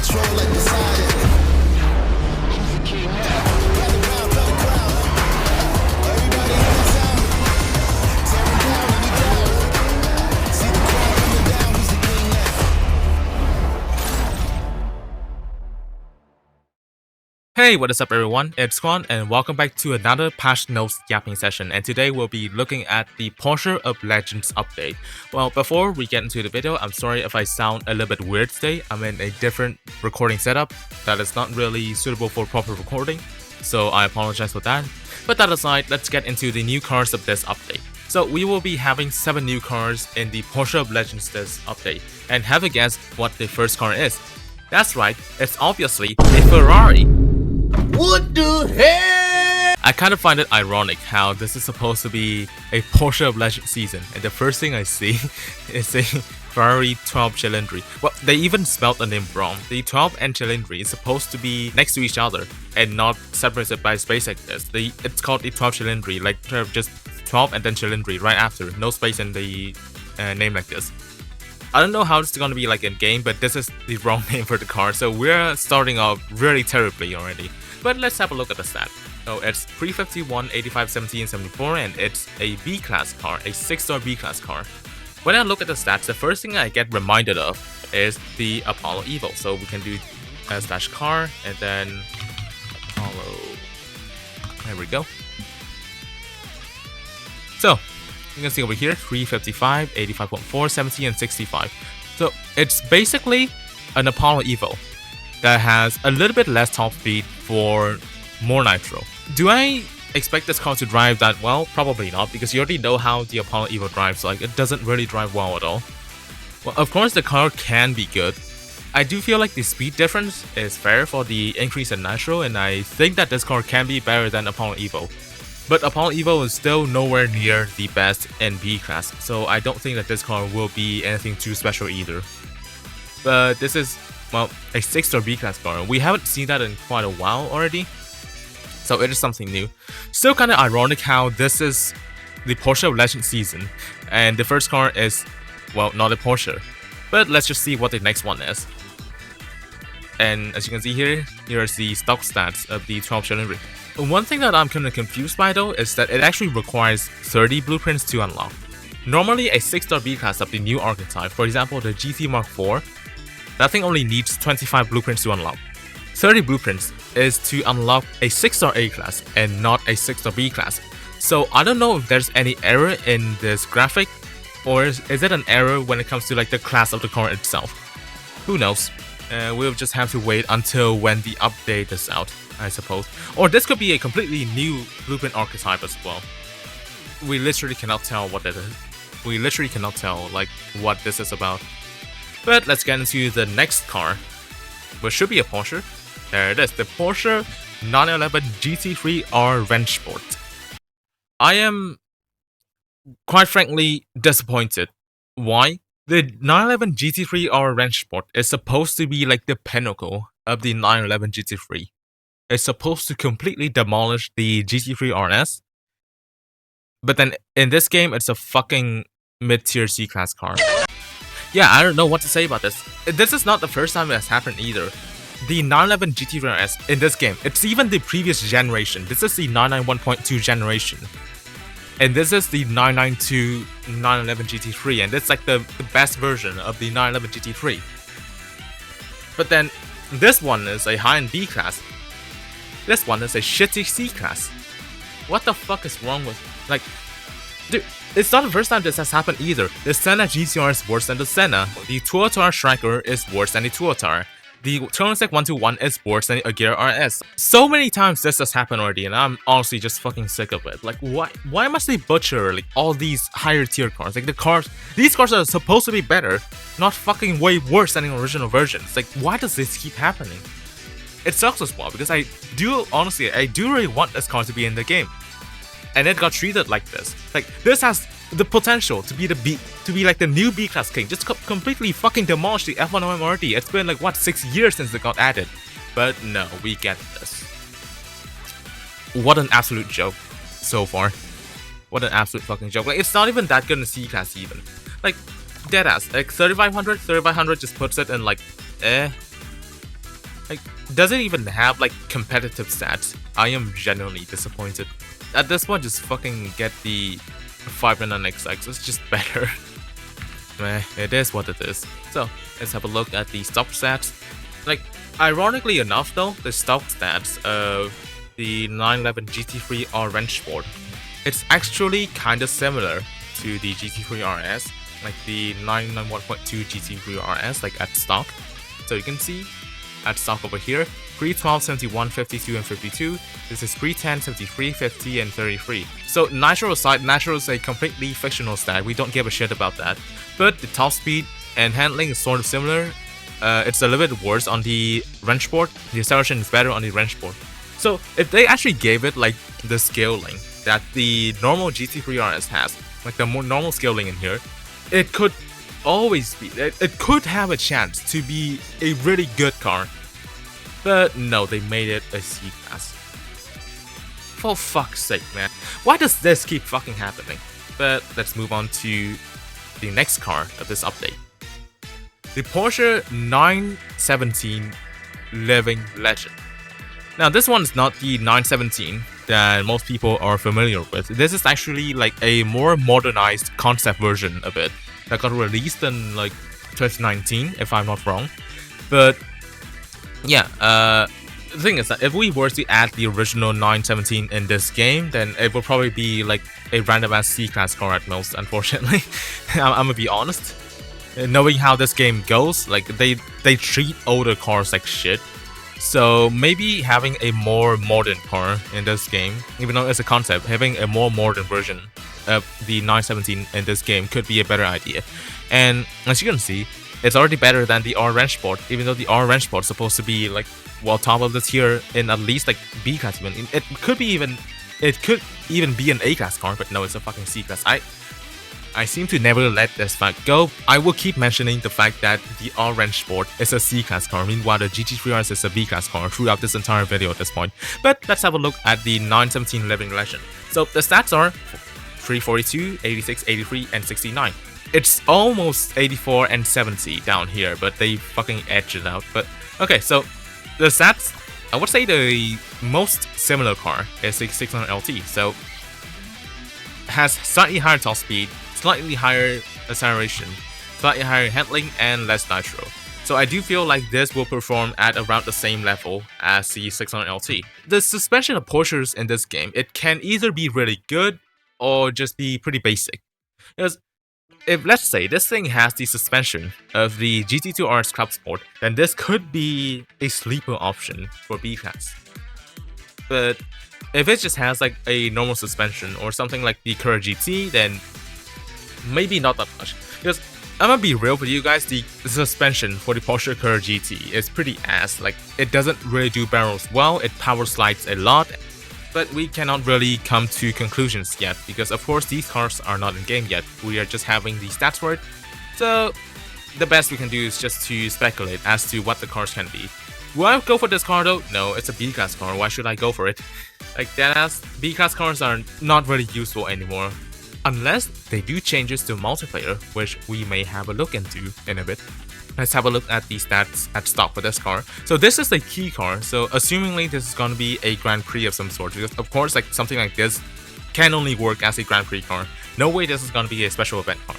control like Poseidon. He's the king now. Got the ground, got the crowd. Everybody in the town. Tearing down any doubt. See the crowd coming down. He's the king now. Hey, what is up everyone, it's Quan and welcome back to another patch notes yapping session, and today we'll be looking at the Porsche Of Legends update. Well, before we get into the video, I'm sorry if I sound a little bit weird today. I'm in a different recording setup that is not really suitable for proper recording, so I apologize for that. But that aside, let's get into the new cars of this update. So we will be having 7 new cars in the Porsche Of Legends this update, and have a guess what the first car is. That's right, it's obviously a Ferrari. What the hell? I kind of find it ironic how this is supposed to be a Porsche Of Legends season, and the first thing I see is a Ferrari 12 Cylindri. Well, they even spelled the name wrong. The 12 and Cylindri is supposed to be next to each other and not separated by space like this. It's called the 12 Cylindri, like just 12 and then Cylindri right after, no space in the name like this. I don't know how it's gonna be like in game, but this is the wrong name for the car, so we're starting off really terribly already. But let's have a look at the stat. So it's 351, 85, 70, and 74, and it's a B-class car, a 6-star B-class car. When I look at the stats, the first thing I get reminded of is the Apollo Evo. So we can do /car and then Apollo. There we go. So you can see over here 355, 85.4, 70, and 65. So it's basically an Apollo Evo that has a little bit less top speed for more nitro. Do I expect this car to drive that well? Probably not, because you already know how the Apollo Evo drives. Like, it doesn't really drive well at all. Well, of course the car can be good. I do feel like the speed difference is fair for the increase in nitro, and I think that this car can be better than Apollo Evo. But Apollo Evo is still nowhere near the best in B class, so I don't think that this car will be anything too special either. But this is, well, a 6-star B-class car. We haven't seen that in quite a while already, so it is something new. Still kind of ironic how this is the Porsche Of Legends season, and the first car is, well, not a Porsche. But let's just see what the next one is. And as you can see here is the stock stats of the 12 Cylindri. One thing that I'm kind of confused by though is that it actually requires 30 blueprints to unlock. Normally a 6-star B-class of the new archetype, for example the GT Mark IV, that thing only needs 25 blueprints to unlock. 30 blueprints is to unlock a 6-star A-class and not a 6-star B-class. So I don't know if there's any error in this graphic, or is it an error when it comes to like the class of the car itself? Who knows? We'll just have to wait until when the update is out, I suppose. Or this could be a completely new blueprint archetype as well. We literally cannot tell what that is. We literally cannot tell like what this is about. But let's get into the next car, which should be a Porsche. There it is, the Porsche 911 GT3R Rennsport. I am, quite frankly, disappointed. Why? The 911 GT3R Rennsport is supposed to be like the pinnacle of the 911 GT3. It's supposed to completely demolish the GT3 RS. But then in this game, it's a fucking mid-tier C-class car. Yeah, I don't know what to say about this. This is not the first time it has happened either. The 911 GT3 RS in this game, it's even the previous generation. This is the 991.2 generation. And this is the 992 911 GT3, and it's like the best version of the 911 GT3. But then, this one is a high-end B class. This one is a shitty C class. What the fuck is wrong with, like, dude, it's not the first time this has happened either. The Senna GCR is worse than the Senna. The Tuatara Striker is worse than the Tuatara. The Turnsec 121 is worse than the Agera RS. So many times this has happened already, and I'm honestly just fucking sick of it. Like, why must they butcher like all these higher tier cars? Like these cars are supposed to be better, not fucking way worse than the original versions. Like, why does this keep happening? It sucks as well, because I do really want this car to be in the game, and it got treated like this. Like, this has the potential to be like the new B-class king. Just completely fucking demolish the F1 already. It's been like what, 6 years since it got added, but no, we get this. What an absolute joke so far. What an absolute fucking joke. Like, it's not even that good in C-class even. Like, deadass. Like 3500 just puts it in like Like, doesn't even have like competitive stats. I am genuinely disappointed. At this point, just fucking get the 599XX. It's just better. Meh, it is what it is. So let's have a look at the stock stats. Like, ironically enough though, the stock stats of the 911 GT3 Orange Sport, it's actually kind of similar to the GT3 RS, like the 991.2 GT3 RS, like at stock. So you can see at stock over here, 312, 71, 52, and 52. This is 310, 73, 50, and 33. So Nitro aside, Nitro is a completely fictional stat. We don't give a shit about that. But the top speed and handling is sort of similar. It's a little bit worse on the wrench sport. The acceleration is better on the wrench sport. So if they actually gave it like the scaling that the normal GT3 RS has, like the more normal scaling in here, it could always be, it could have a chance to be a really good car. But no, they made it a C-Class. For fuck's sake, man. Why does this keep fucking happening? But let's move on to the next car of this update. The Porsche 917 Living Legend. Now this one is not the 917 that most people are familiar with. This is actually like a more modernized concept version of it that got released in like 2019, if I'm not wrong. But yeah, the thing is that if we were to add the original 917 in this game, then it would probably be like a random ass C-Class car at most, unfortunately. I'm gonna be honest. Knowing how this game goes, like they treat older cars like shit. So maybe having a more modern car in this game, even though it's a concept, having a more modern version of the 917 in this game could be a better idea. And as you can see, it's already better than the Orange Sport, even though the Orange Sport is supposed to be like, well, top of the tier in at least like B class even. It could even be an A class car, but no, it's a fucking C class. I seem to never let this fact go. I will keep mentioning the fact that the Orange Sport is a C-Class car, meanwhile the GT3 RS is a B-Class car throughout this entire video at this point. But let's have a look at the 917 Living Legend. So the stats are 342, 86, 83, and 69. It's almost 84 and 70 down here, but they fucking edged it out. But okay, so the stats, I would say the most similar car is the 600 LT. So has slightly higher top speed, slightly higher acceleration, slightly higher handling, and less nitro. So I do feel like this will perform at around the same level as the 600 LT. The suspension of Porsches in this game, it can either be really good or just be pretty basic. Because if, let's say, this thing has the suspension of the GT2 RS Club Sport, then this could be a sleeper option for B-Class. But if it just has like a normal suspension or something like the Cura GT, then maybe not that much. Because I'm gonna be real with you guys, the suspension for the Porsche Cura GT is pretty ass. Like, it doesn't really do barrels well, it power slides a lot, but we cannot really come to conclusions yet, because of course these cars are not in game yet. We are just having the stats for it, so the best we can do is just to speculate as to what the cars can be. Will I go for this car though? No, it's a B-Class car, why should I go for it? Like, deadass, B-Class cars are not really useful anymore. Unless they do changes to multiplayer, which we may have a look into in a bit. Let's have a look at the stats at stock for this car. So this is the key car, so assumingly this is going to be a Grand Prix of some sort, because of course like something like this can only work as a Grand Prix car. No way this is going to be a special event car.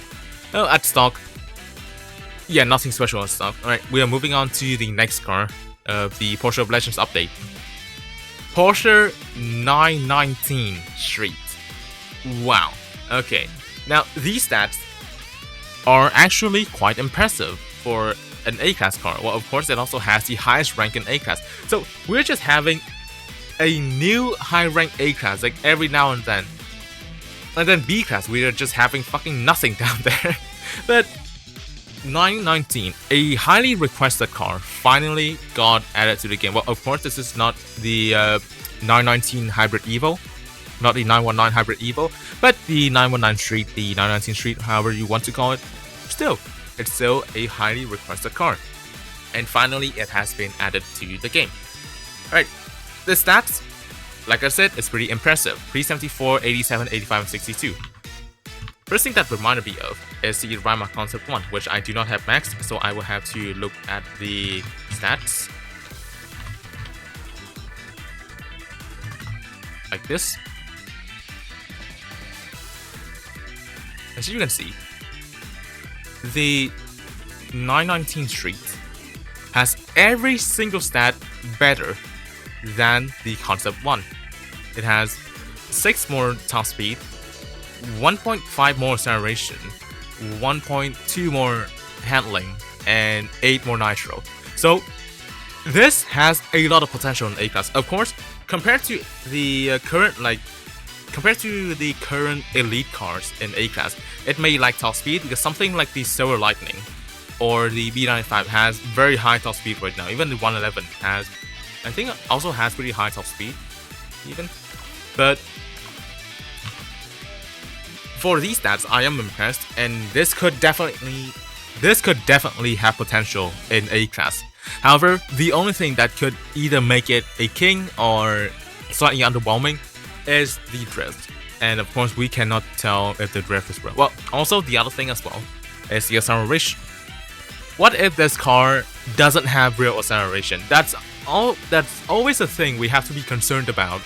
Oh, at stock, yeah, nothing special at stock. Alright, we are moving on to the next car of the Porsche Of Legends update. Porsche 919 Street. Wow. Okay, now these stats are actually quite impressive for an A-Class car. Well, of course, it also has the highest rank in A-Class. So we're just having a new high-rank A-Class like every now and then. And then B-Class, we are just having fucking nothing down there. But 919, a highly requested car, finally got added to the game. Well, of course, this is not the 919 Hybrid Evo. Not the 919 Hybrid Evo, but the 919 Street, the 919 Street, however you want to call it. Still, it's still a highly requested car. And finally, it has been added to the game. Alright, the stats, like I said, is pretty impressive. 374, 87, 85, and 62. First thing that reminded me of is the Rama Concept 1, which I do not have maxed, so I will have to look at the stats. like this. As you can see, the 919 Street has every single stat better than the Concept 1. It has 6 more top speed, 1.5 more acceleration, 1.2 more handling, and 8 more nitro. So this has a lot of potential in A-Class. Of course, compared to the current elite cars in A-Class, it may lack top speed because something like the Silver Lightning or the B95 has very high top speed right now. Even the 111 has, I think, also has pretty high top speed even. But for these stats, I am impressed, and this could definitely have potential in A-Class. However, the only thing that could either make it a king or slightly underwhelming is the drift. And of course, we cannot tell if the drift is real. Well, also the other thing as well is the acceleration. What if this car doesn't have real acceleration? That's always a thing we have to be concerned about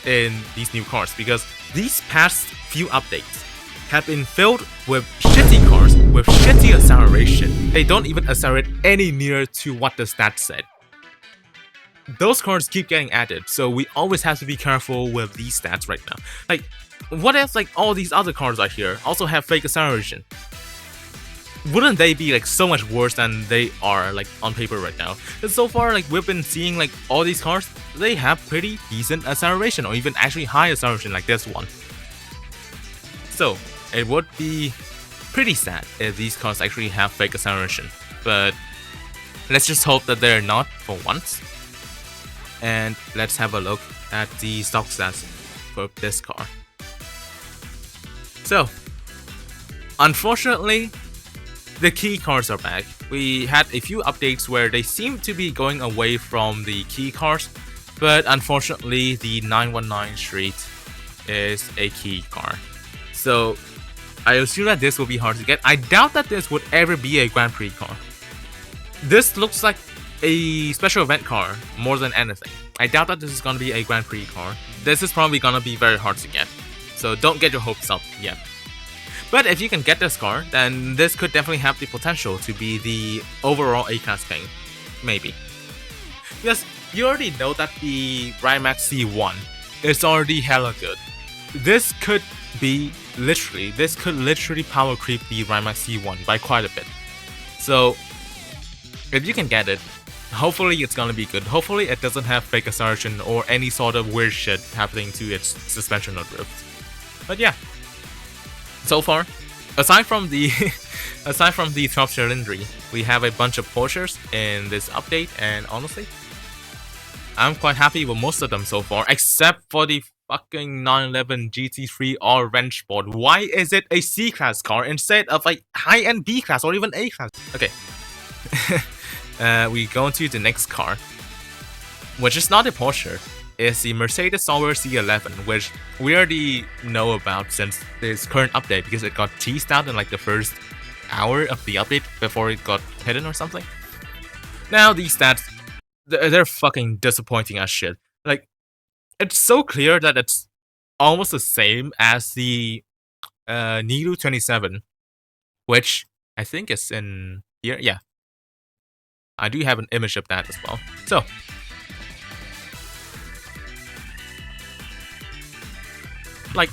in these new cars, because these past few updates have been filled with shitty cars with shitty acceleration. They don't even accelerate any near to what the stats said. Those cars keep getting added, so we always have to be careful with these stats right now. Like, what if like all these other cars out here also have fake acceleration? Wouldn't they be like so much worse than they are like on paper right now? Because so far, like, we've been seeing like all these cars, they have pretty decent acceleration, or even actually high acceleration like this one. So it would be pretty sad if these cars actually have fake acceleration, but let's just hope that they're not for once. And let's have a look at the stock stats for this car. So, unfortunately, the key cars are back. We had a few updates where they seem to be going away from the key cars, but unfortunately the 919 Street is a key car. So I assume that this will be hard to get. I doubt that this would ever be a Grand Prix car. This looks like a special event car more than anything. I doubt that this is going to be a Grand Prix car. This is probably going to be very hard to get. So don't get your hopes up yet. But if you can get this car, then this could definitely have the potential to be the overall A-Class king. Maybe. Because you already know that the Rimac C1 is already hella good. This could literally power creep the Rimac C1 by quite a bit. So if you can get it, hopefully it's gonna be good. Hopefully it doesn't have fake acceleration or any sort of weird shit happening to its suspension or drift. But yeah. So far, aside from the 12 cylinder, we have a bunch of Porsches in this update, and honestly, I'm quite happy with most of them so far, except for the fucking 911 GT3 Orange Sport. Why is it a C-Class car instead of a high-end B-Class or even A-Class? Okay, we go into the next car, which is not a Porsche. Is the Mercedes-Benz C11, which we already know about since this current update because it got teased out in like the first hour of the update before it got hidden or something. Now these stats, they're fucking disappointing as shit. Like, it's so clear that it's almost the same as the Nilu 27, which I think is in here. Yeah, I do have an image of that as well. So like,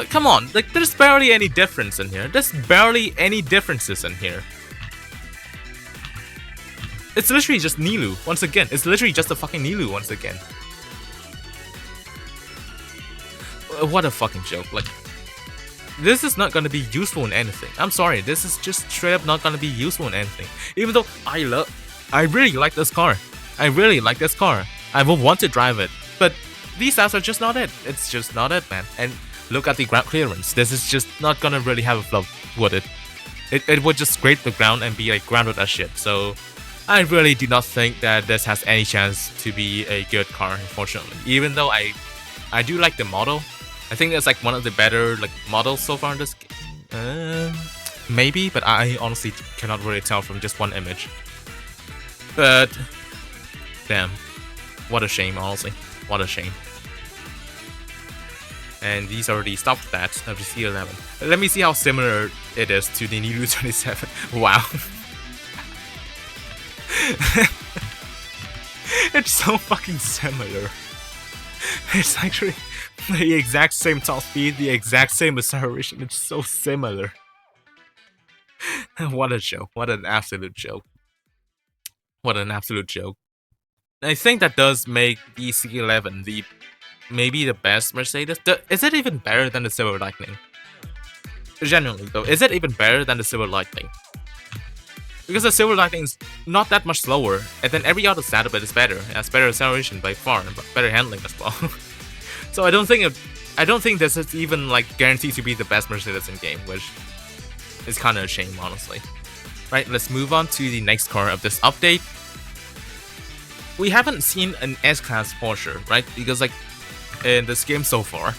come on, like, there's barely any difference in here. There's barely any differences in here. It's literally just Nilu once again. It's literally just a fucking Nilu once again. What a fucking joke. Like, this is not gonna be useful in anything. I'm sorry, this is just straight up not gonna be useful in anything. Even though I really like this car. I really like this car. I will want to drive it. But these stats are just not it. It's just not it, man. And look at the ground clearance. This is just not gonna really have a flop, would it? It would just scrape the ground and be like grounded as shit. So I really do not think that this has any chance to be a good car, unfortunately. Even though I do like the model. I think it's like one of the better like models so far in this game. Maybe, but I honestly cannot really tell from just one image. But damn, what a shame, honestly. What a shame. And these are the stock stats of the C11. Let me see how similar it is to the new 27. Wow. It's so fucking similar. It's actually the exact same top speed, the exact same acceleration. It's so similar. What a joke. What an absolute joke. What an absolute joke. I think that does make the C11 maybe the best Mercedes. Is it even better than the Silver Lightning? Genuinely though, is it even better than the Silver Lightning? Because the Silver Lightning is not that much slower, and then every other stat of it is better. It has better acceleration by far, but better handling as well. So I don't think this is even like guaranteed to be the best Mercedes in game, which is kind of a shame, honestly. Right, let's move on to the next car of this update. We haven't seen an S-Class Porsche, right? Because like in this game so far,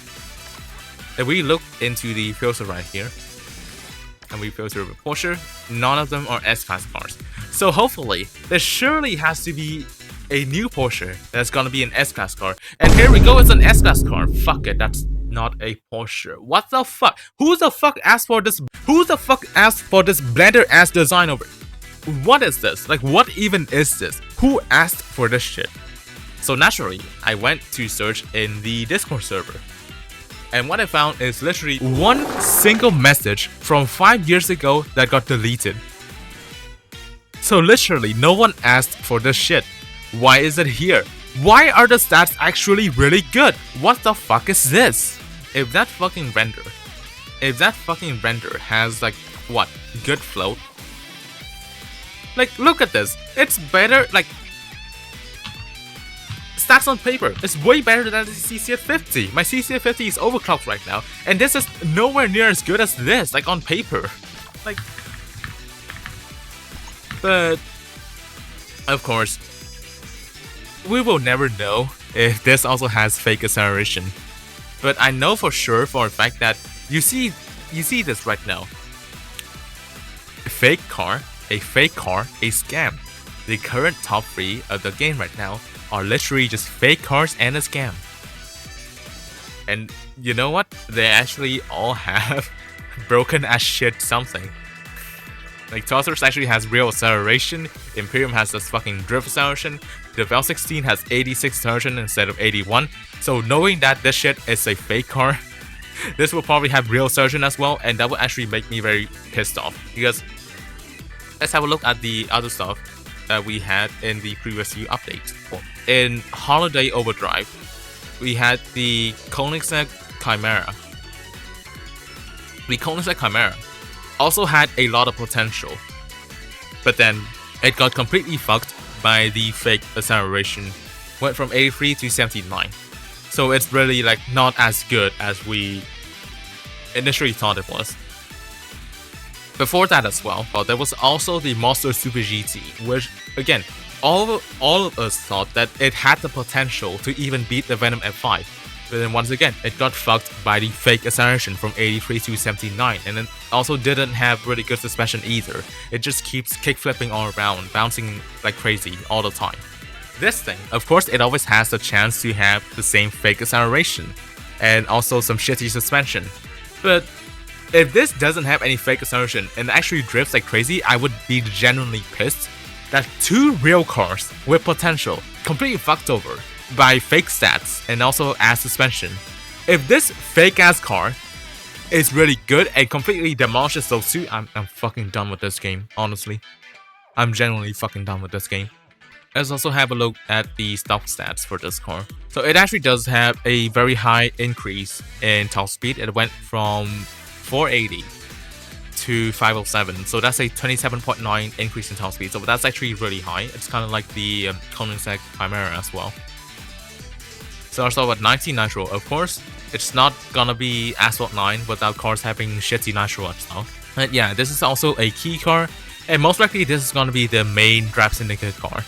if we look into the filter right here, and we filter with Porsche, none of them are S-Class cars. So hopefully, there surely has to be a new Porsche that's gonna be an S-Class car. And here we go, it's an S-Class car. Fuck it, that's not a Porsche. What the fuck? Who the fuck asked for this? Who the fuck asked for this blender ass design over? What is this? Like, what even is this? Who asked for this shit? So naturally, I went to search in the Discord server. And what I found is literally one single message from 5 years ago that got deleted. So literally, no one asked for this shit. Why is it here? Why are the stats actually really good? What the fuck is this? If that fucking render has like, what, good float? Like, look at this. It's better, like, stats on paper. It's way better than the CCF50. My CCF50 is overclocked right now, and this is nowhere near as good as this, like on paper. Like, but of course, we will never know if this also has fake acceleration. But I know for sure for a fact that you see this right now. A fake car, a scam. The current top 3 of the game right now are literally just fake cars and a scam. And you know what? They actually all have broken as shit something. Like, Tossers actually has real acceleration, Imperium has this fucking drift acceleration, the Vel 16 has 86 acceleration instead of 81. So knowing that this shit is a fake car, this will probably have real acceleration as well, and that will actually make me very pissed off. Because let's have a look at the other stuff that we had in the previous few updates. In Holiday Overdrive, we had the Koenigsegg Chimera. The Koenigsegg Chimera also had a lot of potential, but then it got completely fucked by the fake acceleration. Went from 83 to 79. So it's really like not as good as we initially thought it was. Before that as well, there was also the Monster Super GT, which again, all of us thought that it had the potential to even beat the Venom F5. But then once again, it got fucked by the fake acceleration from 83 to 79, and it also didn't have really good suspension either. It just keeps kick-flipping all around, bouncing like crazy all the time. This thing, of course, it always has the chance to have the same fake acceleration, and also some shitty suspension. But if this doesn't have any fake acceleration and actually drifts like crazy, I would be genuinely pissed that 2 real cars with potential completely fucked over by fake stats and also ass suspension. If this fake ass car is really good and completely demolishes those 2, I'm fucking done with this game, honestly. I'm genuinely fucking done with this game. Let's also have a look at the stock stats for this car. So it actually does have a very high increase in top speed. It went from 480 to 507, so that's a 27.9 increase in top speed. So that's actually really high. It's kind of like the Koenigsegg Chimera as well. So also at 19 nitro, of course, it's not gonna be Asphalt 9 without cars having shitty nitro as well. But yeah, this is also a key car, and most likely this is gonna be the main Draft Syndicate car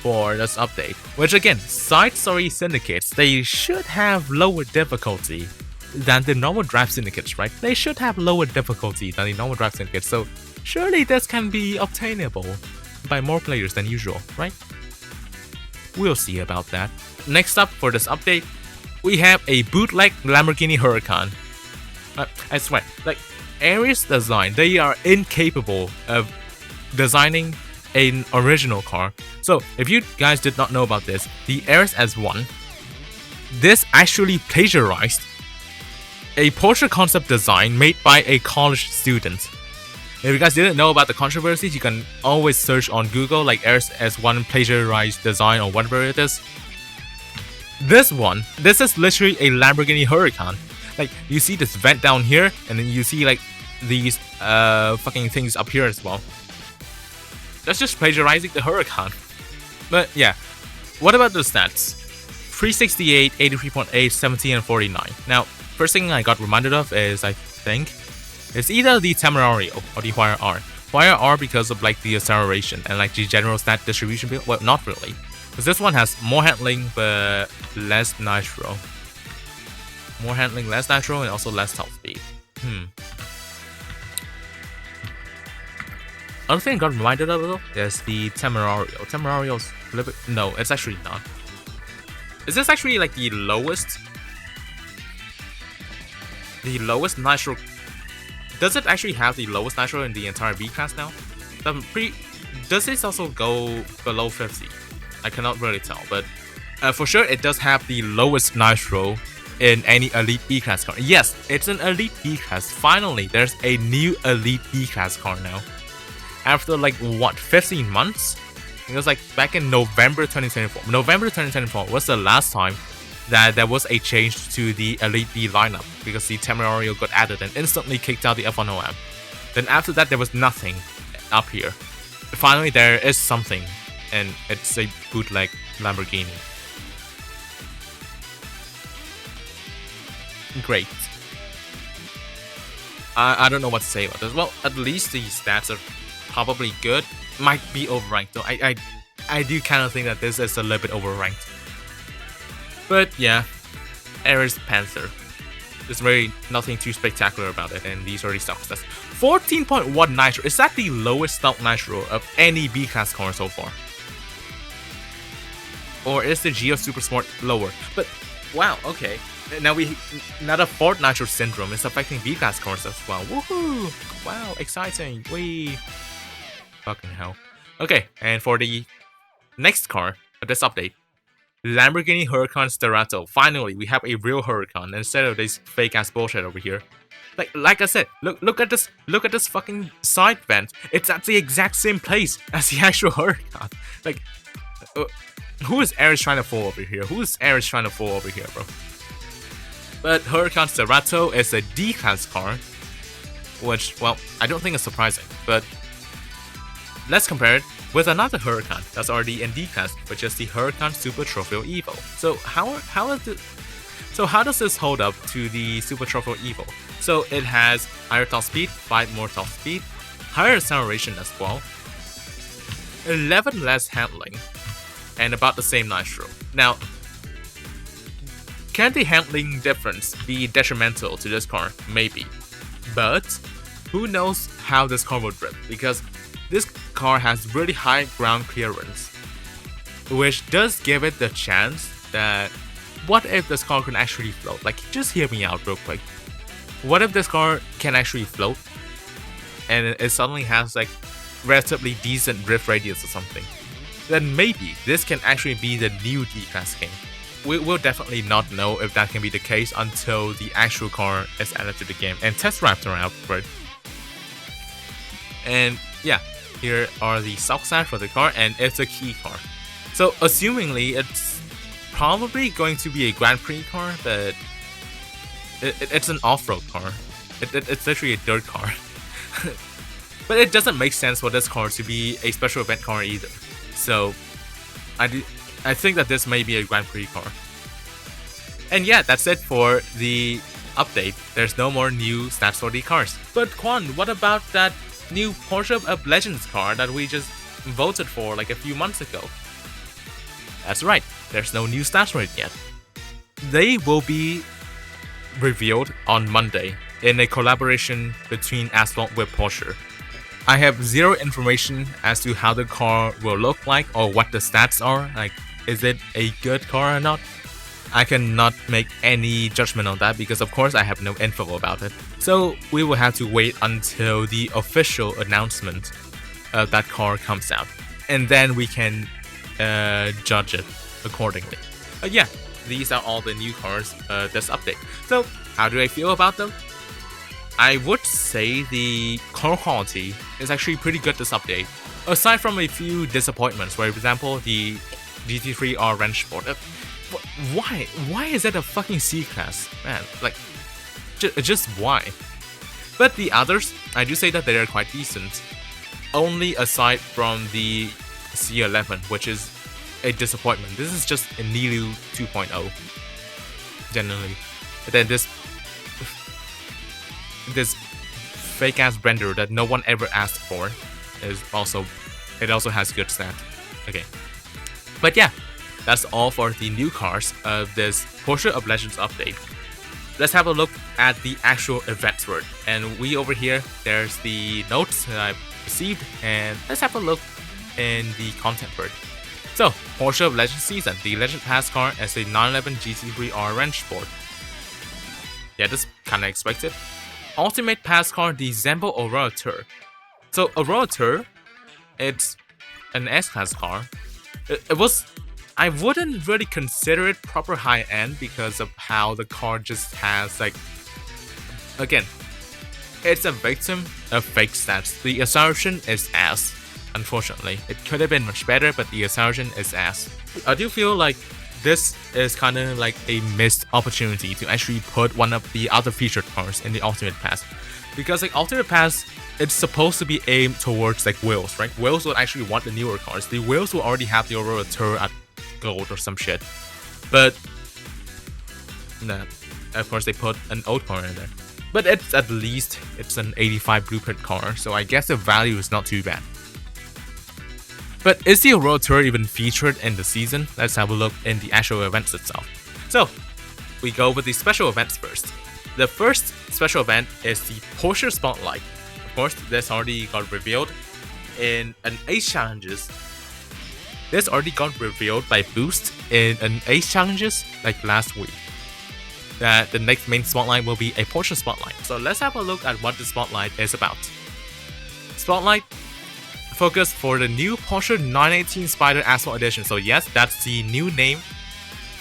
for this update. Which again, side story syndicates, they should have lower difficulty than the normal Draft Syndicates, right? They should have lower difficulty than the normal Draft Syndicates, so surely this can be obtainable by more players than usual, right? We'll see about that. Next up for this update, we have a bootleg Lamborghini Huracan. I swear, like Ares design, they are incapable of designing an original car. So if you guys did not know about this, the Ares S1, this actually plagiarized a Porsche concept design made by a college student. If you guys didn't know about the controversies, you can always search on Google like Ares S1 plagiarized design or whatever it is. This is literally a Lamborghini Huracan. Like, you see this vent down here, and then you see like these fucking things up here as well. That's just plagiarizing the Huracan. But yeah, what about the stats? 368, 83.8, 70, and 49. Now, first thing I got reminded of is, I think, it's either the Temerario or the Wire R. Wire R because of like the acceleration and like the general stat distribution build. Well, not really. Because this one has more handling but less nitro. More handling, less nitro, and also less top speed. Other thing I got reminded of though is the Temerario. Temerario's a little bit. No, it's actually not. Is this actually like the lowest? The lowest nitro. Does it actually have the lowest nitro in the entire B class now? Does this also go below 50? I cannot really tell, but for sure it does have the lowest nitro in any Elite B class car. Yes, it's an Elite B class. Finally, there's a new Elite B class car now. After like what, 15 months? It was like back in November 2024. November 2024 was the last time that there was a change to the Elite B lineup because the Temerario got added and instantly kicked out the F1OM. Then after that, there was nothing up here. Finally, there is something, and it's a bootleg Lamborghini. Great. I don't know what to say about this. Well, at least the stats are probably good. Might be overranked though. I do kind of think that this is a little bit overranked. But yeah, Ares Panther. There's really nothing too spectacular about it, and these are the stock stats. 14.1 nitro. Is that the lowest stock nitro of any B class car so far? Or is the Geo Super Sport lower? But wow, okay. Now the Ford Nitro syndrome is affecting B class cars as well. Woohoo! Wow, exciting. Wee. Fucking hell. Okay, and for the next car of this update, Lamborghini Huracan Sterrato. Finally, we have a real Huracan instead of this fake ass bullshit over here. Like I said, look at this fucking side vent. It's at the exact same place as the actual Huracan. Like, who is Ares trying to fool over here? Who is Ares trying to fool over here, bro? But Huracan Sterrato is a D-class car, which, well, I don't think is surprising, but let's compare it with another Huracan that's already in D-class, which is the Huracan Super Trofeo Evo. So how does this hold up to the Super Trofeo Evo? So it has higher top speed, 5 more top speed, higher acceleration as well, 11 less handling, and about the same nitro. Now, can the handling difference be detrimental to this car? Maybe. But who knows how this car will drift, because this car has really high ground clearance, which does give it the chance that what if this car can actually float? Like, just hear me out real quick. What if this car can actually float and it suddenly has like relatively decent drift radius or something? Then maybe this can actually be the new D-Class King. We'll definitely not know if that can be the case until the actual car is added to the game and test drives are out for it. And yeah, here are the stock stats for the car, and it's a key car. So assumingly it's probably going to be a Grand Prix car, but it's an off-road car. It's literally a dirt car. But it doesn't make sense for this car to be a special event car either. So I think that this may be a Grand Prix car. And yeah, that's it for the update. There's no more new stats for the cars. But Quan, what about that new Porsche Of Legends car that we just voted for like a few months ago? That's right, there's no new stats for it yet. They will be revealed on Monday in a collaboration between Asphalt with Porsche. I have zero information as to how the car will look like or what the stats are. Like, is it a good car or not? I cannot make any judgment on that because of course I have no info about it. So we will have to wait until the official announcement of that car comes out. And then we can judge it accordingly. But yeah, these are all the new cars this update. So how do I feel about them? I would say the car quality is actually pretty good this update. Aside from a few disappointments, for example, the GT3 Range Sport. Why is that a fucking C-Class? Man, like, just why? But the others, I do say that they are quite decent. Only aside from the C11, which is a disappointment. This is just a Nilu 2.0, generally. But then this fake ass render that no one ever asked for is also, it also has good stats. Okay, but yeah, that's all for the new cars of this Porsche of Legends update. Let's have a look at the actual events word. And we over here, there's the notes that I've received, and let's have a look in the content word. So, Porsche of Legends season, the Legend Pass car as a 911 GT3 Range Sport. Yeah, this kinda expected. Ultimate Pass car, the Zambo Aurora Tour. So, Aurora Tour, it's an S-Class car. It was, I wouldn't really consider it proper high-end because of how the car just has, like, again, it's a victim of fake stats. The assertion is ass, unfortunately. It could have been much better, but the assertion is ass. I do feel like this is kind of like a missed opportunity to actually put one of the other featured cars in the Ultimate Pass. Because like Ultimate Pass, it's supposed to be aimed towards like Wales, right? Wales will actually want the newer cars. The Wales will already have the Aurora Tour at gold or some shit. But nah, of course they put an old car in there. But it's at least it's an 85 blueprint car, so I guess the value is not too bad. But is the Aurora Tour even featured in the season? Let's have a look in the actual events itself. So, we go with the special events first. The first special event is the Porsche Spotlight. Of course, this already got revealed in an Ace Challenges. This already got revealed by Boost in an Ace Challenges like last week. That the next main Spotlight will be a Porsche Spotlight. So let's have a look at what the Spotlight is about. Spotlight focus for the new Porsche 918 Spyder Asphalt Edition. So yes, that's the new name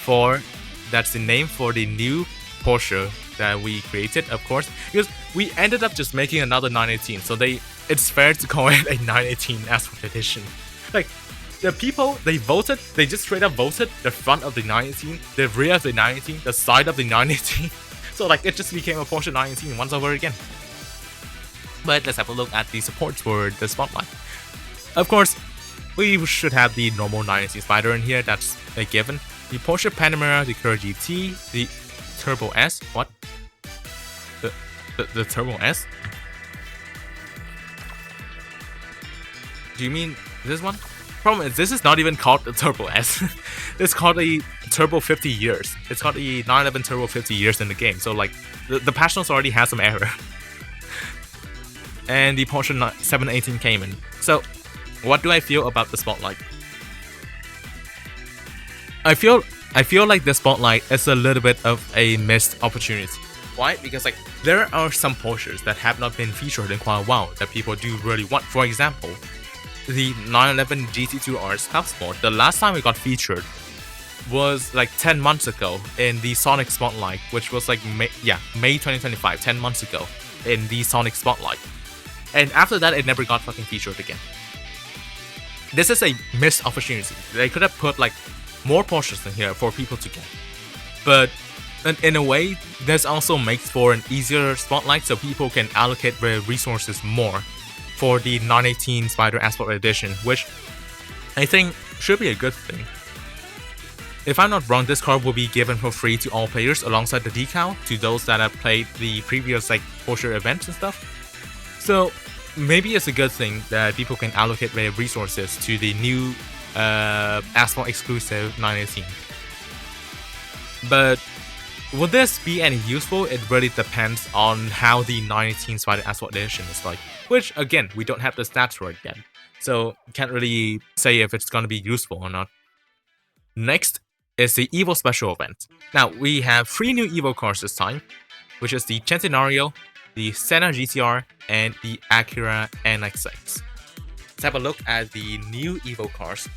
for the new Porsche that we created, of course, because we ended up just making another 918. So it's fair to call it a 918 Asphalt Edition. Like the people, they just straight up voted the front of the 918, the rear of the 918, the side of the 918. So like it just became a Porsche 918 once over again. But let's have a look at the supports for the Spotlight. Of course, we should have the normal 918 Spyder in here, that's a given. The Porsche Panamera, the Courier GT, the Turbo S, what? The Turbo S? Do you mean this one? Problem is, this is not even called the Turbo S. It's called a Turbo 50 years. It's called a 911 Turbo 50 years in the game, so like, the Passionals already has some error. And the Porsche 718 Cayman. So, what do I feel about the Spotlight? I feel like the Spotlight is a little bit of a missed opportunity. Why? Because like there are some Porsches that have not been featured in quite a while that people do really want. For example, the 911 GT2 Cup Sport. The last time it got featured was like 10 months ago in the Sonic Spotlight, which was like May 2025, 10 months ago in the Sonic Spotlight. And after that, it never got fucking featured again. This is a missed opportunity. They could have put like more Porsches in here for people to get. But in a way, this also makes for an easier Spotlight so people can allocate their resources more for the 918 Spyder Asphalt Edition, which I think should be a good thing. If I'm not wrong, this car will be given for free to all players alongside the decal to those that have played the previous like Porsche events and stuff. So maybe it's a good thing that people can allocate their resources to the new Asphalt exclusive 918. But would this be any useful? It really depends on how the 918 Spyder Asphalt Edition is like, which again, we don't have the stats for it yet. So can't really say if it's gonna be useful or not. Next is the Evo special event. Now, we have 3 new Evo cars this time, which is the Centenario, the Senna GTR, and the Acura NSX. Let's have a look at the new Evo cars.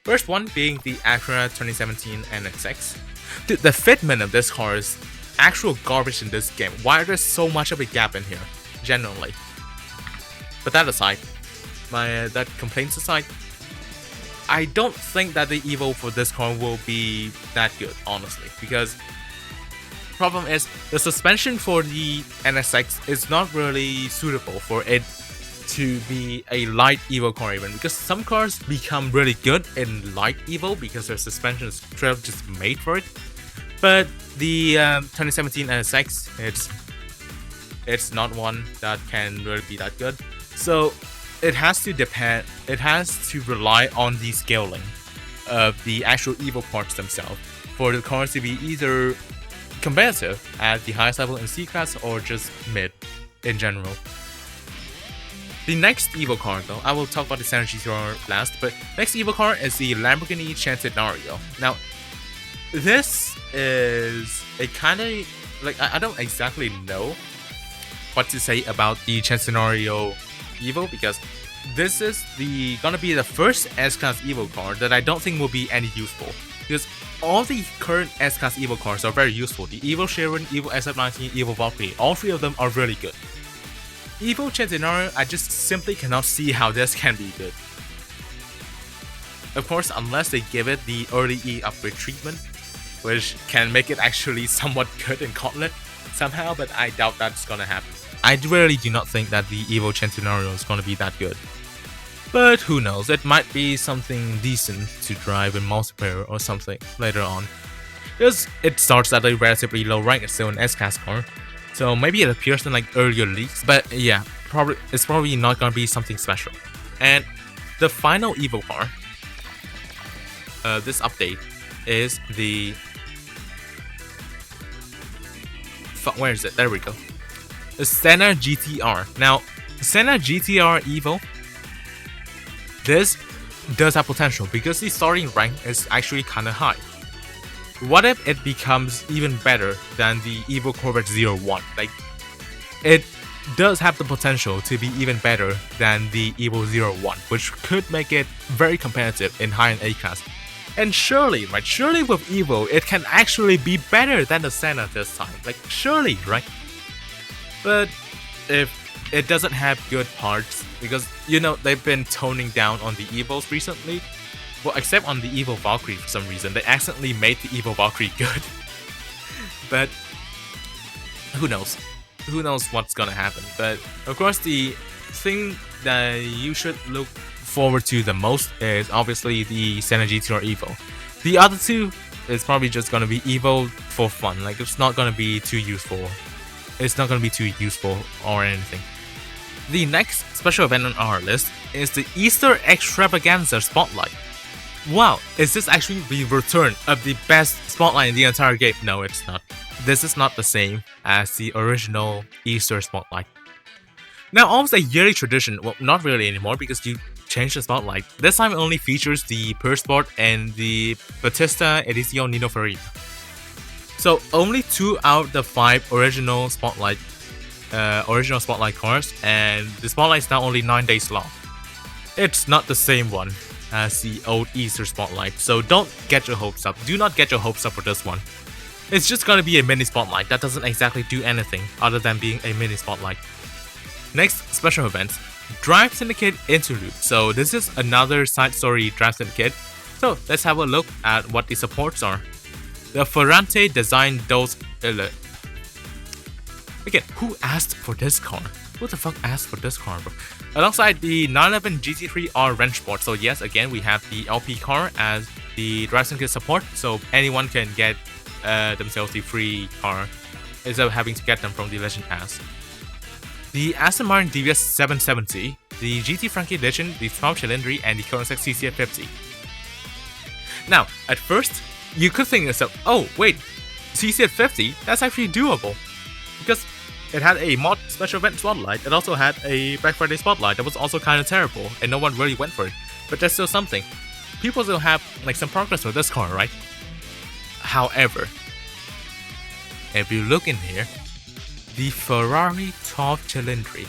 First one being the Acura 2017 NSX. Dude, the fitment of this car is actual garbage in this game. Why is there so much of a gap in here, genuinely? But that aside, that complaints aside, I don't think that the Evo for this car will be that good, honestly, because problem is the suspension for the NSX is not really suitable for it to be a light Evo car even, because some cars become really good in light Evo because their suspension is just made for it. But the 2017 NSX, it's not one that can really be that good. So it has to rely on the scaling of the actual Evo parts themselves for the cars to be either competitive at the highest level in C-Class or just mid in general. The next Evo car though, I will talk about the Senna GTR last, but next Evo car is the Lamborghini Centenario. Now, this is a kind of, like, I don't exactly know what to say about the Centenario Evo, because this is gonna be the first S-Class Evo car that I don't think will be any useful, because all the current S-Class Evo cars are very useful. The Evo Sharon, Evo SF19, Evo Valkyrie, all 3 of them are really good. Evo Centenario, I just simply cannot see how this can be good. Of course, unless they give it the early E upgrade treatment, which can make it actually somewhat good in Gauntlet somehow, but I doubt that's gonna happen. I really do not think that the Evo Centenario is gonna be that good. But who knows, it might be something decent to drive in multiplayer or something later on. Because it starts at a relatively low rank, it's still an S-Class car. So maybe it appears in like earlier leaks, but yeah, it's probably not gonna be something special. And the final Evo car, this update, is the... Where is it? There we go. The Senna GTR. Now, Senna GTR Evo, this does have potential because the starting rank is actually kinda high. What if it becomes even better than the Evo Corvette 01? Like, it does have the potential to be even better than the Evo 01, which could make it very competitive in high-end A-Class. And surely, right, surely with Evo, it can actually be better than the Senna this time. Like, surely, right? But if it doesn't have good parts, because, you know, they've been toning down on the Evos recently. Well, except on the Evo Valkyrie for some reason. They accidentally made the Evo Valkyrie good. But who knows? Who knows what's gonna happen? But of course, the thing that you should look forward to the most is obviously the Senna GTR Evo. The other 2 is probably just gonna be Evo for fun. Like, it's not gonna be too useful. It's not gonna be too useful or anything. The next special event on our list is the Easter Extravaganza Spotlight. Wow, is this actually the return of the best spotlight in the entire game? No, it's not. This is not the same as the original Easter Spotlight. Now, almost a yearly tradition, well, not really anymore because you changed the spotlight. This time it only features the Persport and the Battista Edizione Nino Ferrari. So only 2 out of the 5 original spotlight cars, and the spotlight is now only 9 days long. It's not the same one as the old Easter Spotlight, so don't get your hopes up. Do not get your hopes up for this one. It's just gonna be a mini spotlight that doesn't exactly do anything other than being a mini spotlight. Next special event, Drive Syndicate Interlude. So this is another side story Drive Syndicate. So let's have a look at what the supports are. The Ferrante design those... Again, who asked for this car? Who the fuck asked for this car, bro? Alongside the 911 GT3R wrench board. So yes, again, we have the LP car as the Drive Syndicate support. So anyone can get themselves the free car instead of having to get them from the Legend Pass. The Aston Martin DBS 770, the GT Frankie Legend, the 12 Cylindri, and the Koenigsegg CC50. Now, at first, you could think to yourself, oh wait, CC50, that's actually doable. Because it had a mod special event spotlight, it also had a Black Friday spotlight that was also kind of terrible, and no one really went for it. But that's still something. people still have like some progress with this car, right? However, if you look in here, the Ferrari Top Cilindri.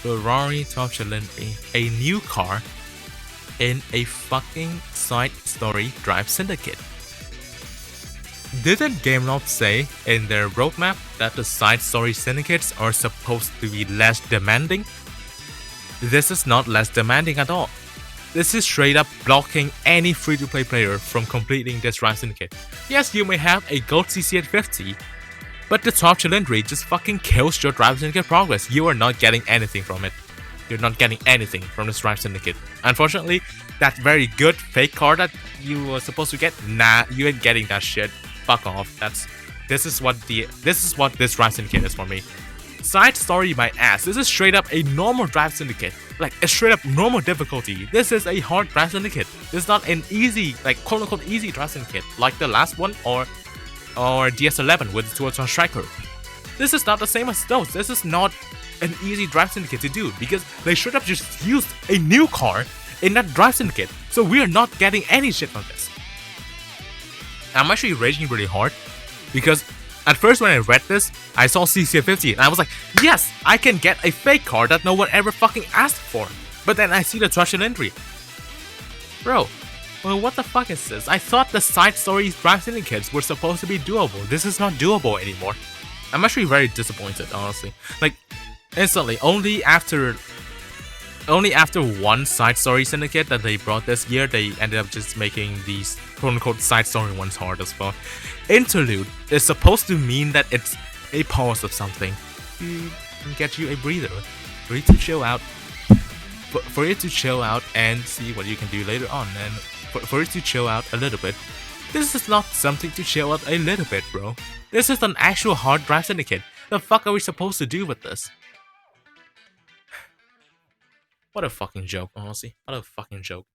Ferrari Top Cilindri, a new car in a fucking side story drive syndicate. Didn't Gameloft say in their roadmap that the side story syndicates are supposed to be less demanding? This is not less demanding at all. This is straight up blocking any free-to-play player from completing this drive syndicate. Yes, you may have a gold CC at 50, but the Top Cilindri just fucking kills your drive syndicate progress. You are not getting anything from it. You're not getting anything from this drive syndicate. Unfortunately, that very good fake car that you were supposed to get, nah, you ain't getting that shit. Fuck off. This is what this drive syndicate is for me. Side story my ass. This is straight up a normal drive syndicate. Like a straight up normal difficulty. This is a hard drive syndicate. This is not an easy, like quote unquote easy drive syndicate like the last one or DS11 with the 2-ton striker. This is not the same as those. This is not an easy drive syndicate to do because they should have just used a new car in that drive syndicate. So we are not getting any shit from this. I'm actually raging really hard because at first when I read this, I saw CC50 and I was like, yes, I can get a fake car that no one ever fucking asked for. But then I see the Top Cilindri. Bro, well, what the fuck is this? I thought the side story drive syndicates were supposed to be doable. This is not doable anymore. I'm actually very disappointed, honestly. Like, instantly, only after one side story syndicate that they brought this year, they ended up just making these quote-unquote side story ones hard as well. Interlude is supposed to mean that it's a pause of something. To get you a breather. For you to chill out. For you to chill out and see what you can do later on. And for you to chill out a little bit. This is not something to chill out a little bit, bro. This is an actual hard drive syndicate. The fuck are we supposed to do with this? What a fucking joke, honestly. What a fucking joke.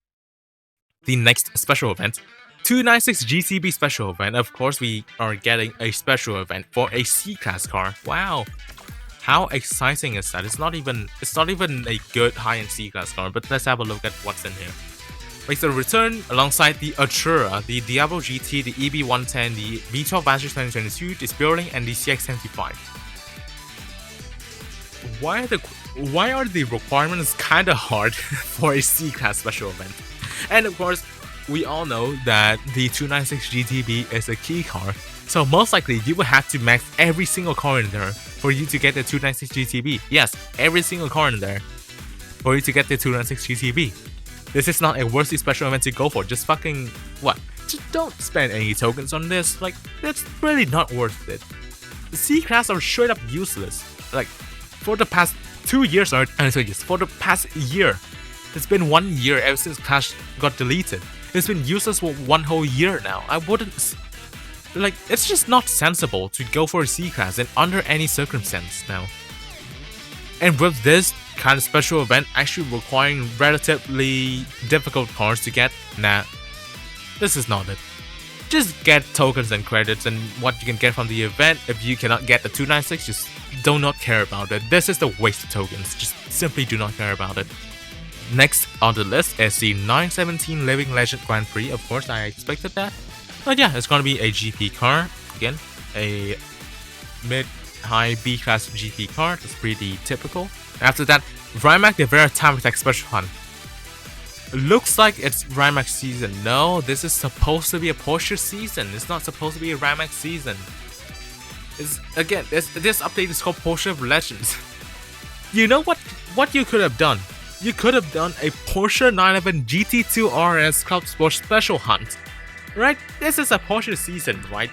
The next special event, 296 GTB special event. Of course, we are getting a special event for a C-class car. Wow, how exciting is that? It's not even a good high-end C-class car. But let's have a look at what's in here. Makes a return alongside the Atura, the Diablo GT, the EB110, the V12 Vantage 2022, the Spearling, and the CX75. Why are the requirements kinda hard for a C-class special event? And of course, we all know that the 296 GTB is a key car, so most likely you will have to max every single car in there for you to get the 296 GTB. Yes, every single car in there for you to get the 296 GTB. This is not a worthy special event to go for. Just fucking what? Just don't spend any tokens on this. Like, that's really not worth it. The C-class are straight up useless. Like, for the past 2 years, or for the past year. It's been 1 year ever since Clash got deleted. It's been useless for 1 whole year now. I wouldn't... Like, it's just not sensible to go for a C-class in under any circumstance now. And with this kind of special event actually requiring relatively difficult cars to get, nah, this is not it. Just get tokens and credits and what you can get from the event. If you cannot get the 296, just do not care about it. This is the waste of tokens. Just simply do not care about it. Next on the list is the 917 Living Legend Grand Prix. Of course, I expected that. But yeah, it's gonna be a GP car. Again, a mid-high B-class GP car. That's pretty typical. After that, Rimac the Vera Time Attack Special Hunt. Looks like it's Rimac season. No, this is supposed to be a Porsche season. It's not supposed to be a Rimac season. This update is called Porsche Of Legends. You know what you could have done? You could have done a Porsche 911 GT2 RS Club Sport Special Hunt. Right? This is a Porsche season, right?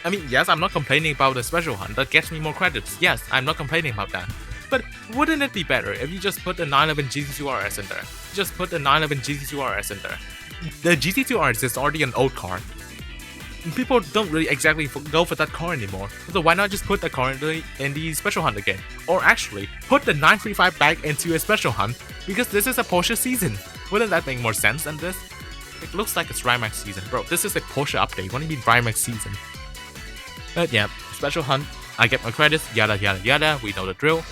I mean, yes, I'm not complaining about the special hunt. That gets me more credits. Yes, I'm not complaining about that. But wouldn't it be better if you just put the 911 GT2 RS in there? Just put the 911 GT2 RS in there. The GT2 RS is already an old car. People don't really exactly go for that car anymore. So why not just put the car in the special hunt again? Or actually, put the 935 back into a special hunt because this is a Porsche season. Wouldn't that make more sense than this? It looks like it's Rimac season. Bro, this is a Porsche update. What do you mean Rimac season? But yeah, special hunt. I get my credits. Yada yada yada. We know the drill.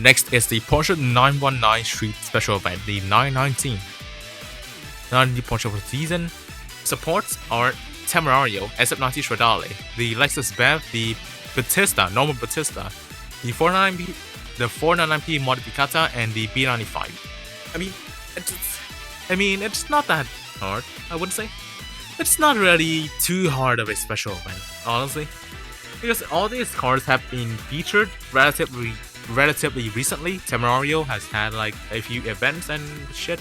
Next is the Porsche 919 Street Special Event, the 919. Now the Porsche for the season. Supports are Temerario, SF90 Stradale, the Lexus BEV, the Batista, normal Batista, the 499P Modificata, and the B95. It's not that hard, I would say. It's not really too hard of a special event, honestly, because all these cars have been featured relatively recently. Temerario has had like a few events and shit.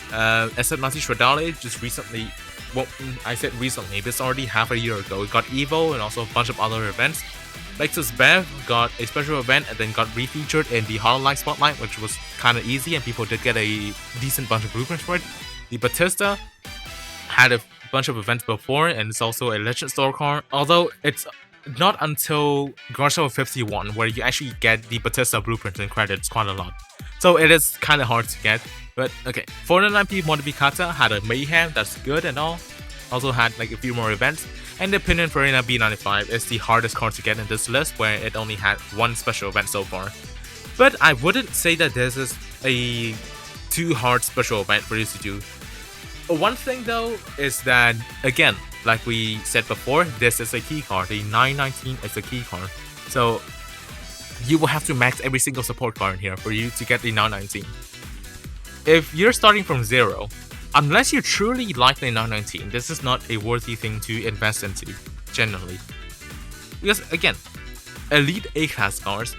SF90 Stradale just recently, well, I said recently, but it's already half a year ago. It got Evo and also a bunch of other events. Lexus BEV got a special event and then got refeatured in the HoloLight Spotlight, which was kind of easy and people did get a decent bunch of blueprints for it. The Batista had a bunch of events before and it's also a Legend Store car, although it's not until Garcia 51 where you actually get the Batista blueprints and credits quite a lot. So it is kind of hard to get, but okay. 499P Modificata had a Mayhem, that's good and all. Also had like a few more events. And the Pininfarina B95 is the hardest car to get in this list, where it only had one special event so far. But I wouldn't say that this is a too hard special event for you to do. One thing though is that, again, like we said before, this is a key car. The 919 is a key car. So you will have to max every single support car in here for you to get the 919. If you're starting from zero, unless you truly like the 919, this is not a worthy thing to invest into, generally. Because again, elite A-class cars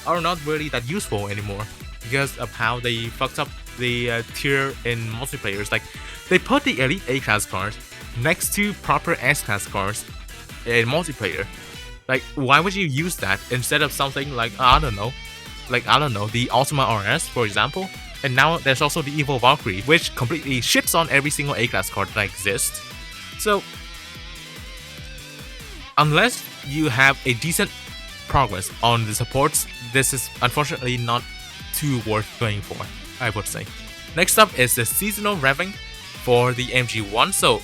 are not really that useful anymore because of how they fucked up the tier in multiplayers. Like, they put the elite A-class cars next to proper S-class cars in multiplayer. Like, why would you use that instead of something like, I don't know, the Ultima RS, for example? And now there's also the Evo Valkyrie, which completely shits on every single A-class card that exists. So, unless you have a decent progress on the supports, this is unfortunately not too worth going for, I would say. Next up is the seasonal revving for the MG1. So,